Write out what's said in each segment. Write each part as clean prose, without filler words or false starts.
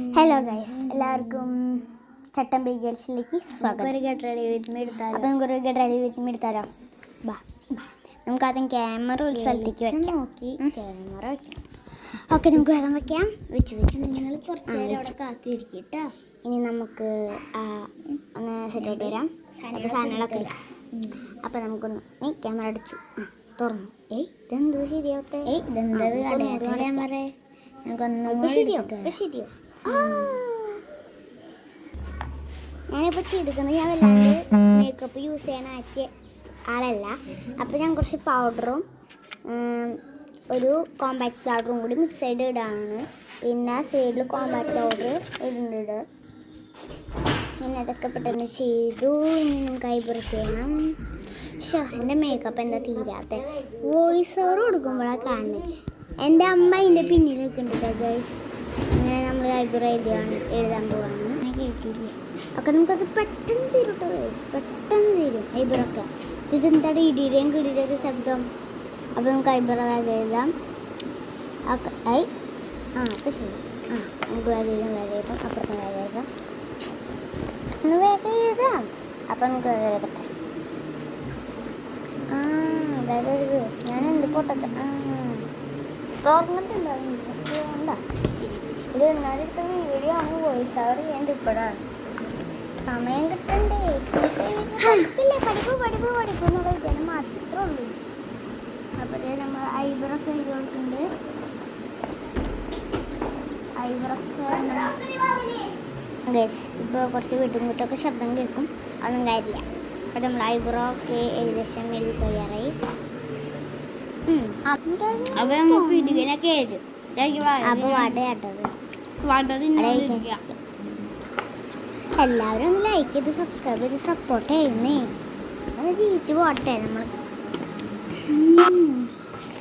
Hello guys, എല്ലാവർക്കും ചട്ടമ്പി ഗേൾസിലേക്ക് സ്വാഗതം. അപ്പം നമുക്കൊരു ഗെറ്റ് റെഡി വിത്ത് മീ എടുത്താലോ? ബാ, നമുക്ക് ആദ്യം ക്യാമറ ഒരു സ്ഥലത്തേക്ക് വെക്കാം. നോക്കി ക്യാമറ വെക്കാം. ഓക്കെ, നമുക്ക് വേഗം വെക്കാം. വെച്ച് നിങ്ങൾ കുറച്ച് നേരം അവിടെ കാത്തിരിക്കും കേട്ടോ. ഇനി നമുക്ക് ഒന്ന് സെറ്റായിട്ട് തരാം. അപ്പോൾ സാധനങ്ങളൊക്കെ എടുക്കാം. അപ്പം നമുക്കൊന്ന് ക്യാമറ അടിച്ചു തുറന്നു. ഇതെന്തോ ശരിയാവട്ടെ. ക്യാമറ ശരിയോ? ഞാനിപ്പോൾ ചെയ്തിരിക്കുന്നത് ഞാൻ വല്ലാണ്ട് മേക്കപ്പ് യൂസ് ചെയ്യാനാക്കിയ ആളല്ല. അപ്പോൾ ഞാൻ കുറച്ച് പൗഡറും ഒരു കോമ്പാക്ട് പൗഡറും കൂടി മിക്സ് ചെയ്ത് ഇടാണ്. പിന്നെ സൈഡിൽ കോമ്പാക്ട് പൗഡർ ഇടുന്നുണ്ട്. പിന്നെ അതൊക്കെ പെട്ടെന്ന് ചെയ്തു. ഇനി നമുക്ക് ഐബ്രോ ചെയ്യണം. എൻ്റെ മേക്കപ്പ് എന്താ തീരാത്ത വോയിസ് ഓവർ കൊടുക്കുമ്പോഴാണ് കാണുന്നത്. എൻ്റെ അമ്മ അതിൻ്റെ പിന്നിൽ നിൽക്കുന്നുണ്ട് ഗൈസ്. അങ്ങനെ നമ്മൾ ഐബ്രോ എഴുതാൻ പോവാണ്. അങ്ങനെ കേൾക്കില്ലേ? ഒക്കെ നമുക്കത് പെട്ടെന്ന് തീരും കേട്ടോ ഗൈസ്, പെട്ടെന്ന് തീരും ഐബ്രോ ഒക്കെ. ഇതെന്താണ് ഇടിയുടെയും കിടിയുടെയൊക്കെ ശബ്ദം? അപ്പോൾ നമുക്ക് ഐബ്രോ വേഗം എഴുതാം. ഓക്കെ അപ്പോൾ ശരി. നമുക്ക് വേഗം എഴുതാം. അപ്പുറത്ത് വേഗം എഴുതാം. ഒന്ന് വേഗം എഴുതാം. അപ്പം നമുക്ക് വേഗം എഴുതട്ടെ. വേഗം എഴുതുക. ഞാൻ എന്ത് പൊട്ടച്ച തുറന്നിട്ടുണ്ടോ? ഇത് എന്നാലും വീഡിയോ ആണ് വോയിസ് ഓവർ ചെയ്യാൻ ഇപ്പോഴാണ് സമയം കിട്ടണ്ടേ. പഠിപ്പ് എന്നുള്ള വിചാരം മാത്രമേ ഉള്ളൂ. അപ്പോഴേ നമ്മൾ ഐബ്രോ ഒക്കെ എഴുതി കൊടുക്കുന്നുണ്ട്. ഐബ്രോ ഗൈസ് ഇപ്പോൾ കുറച്ച് വീട്ടുമുറ്റൊക്കെ ശബ്ദം കേൾക്കും, അതൊന്നും കാര്യമില്ല. അപ്പോൾ നമ്മൾ ഐബ്രോ ഒക്കെ ഏകദേശം എഴുതി കഴിയാറായി. അപ്പോൾ നമുക്ക് ഇടുകനൊക്കെ എഴുതും. അപ്പോൾ വടയാട്ടത് എല്ലാവരും ഒന്ന് ലൈക്ക് ചെയ്ത് സബ്സ്ക്രൈബ് ചെയ്ത് സപ്പോർട്ട് ചെയ്യുന്നേ. അത് ജീവിച്ചു പോട്ടെ. നമ്മൾ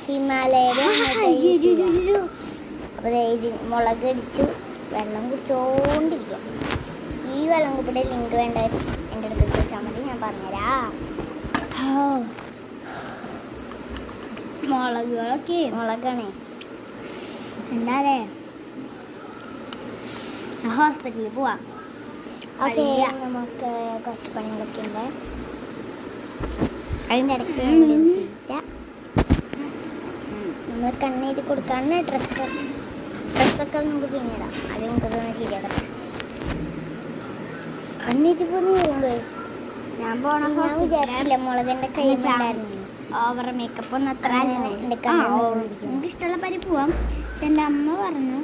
ഹിമാലയയുടെ അപ്പോൾ മുളക് അടിച്ചു വെള്ളം കുടിച്ചോണ്ടിരിക്കുക. ഈ വെള്ളം കുപ്പിയുടെ ലിങ്ക് വേണ്ട എൻ്റെ അടുത്ത് ചോദിച്ചാൽ മതി, ഞാൻ പറഞ്ഞുതരാം. മുളകാണേ എന്താല്ലേ? ഹോസ്പിറ്റലിൽ പോവാം. ഓക്കെ, നമുക്ക് കുറച്ച് പണികളൊക്കെ ഉണ്ട്. അതിൻ്റെ ഇടയ്ക്ക് നമ്മൾ കണ്ണെഴുതി കൊടുക്കാണ്. ഡ്രസ്സൊക്കെ നമുക്ക് പിന്നിടാം. അത് നമുക്കതൊന്ന് ശരിയാക്കട്ടെ. കണ്ണെഴുതി പോകുന്നു. ഞാൻ വിചാരിച്ചില്ല മുളകിൻ്റെ കൈ ഉണ്ടായിരുന്നു. ഓവർ മേക്കപ്പ് ഒന്നും അത്ര എനിക്ക് ഇഷ്ടമുള്ള പരി പോവാം. എൻ്റെ അമ്മ പറഞ്ഞു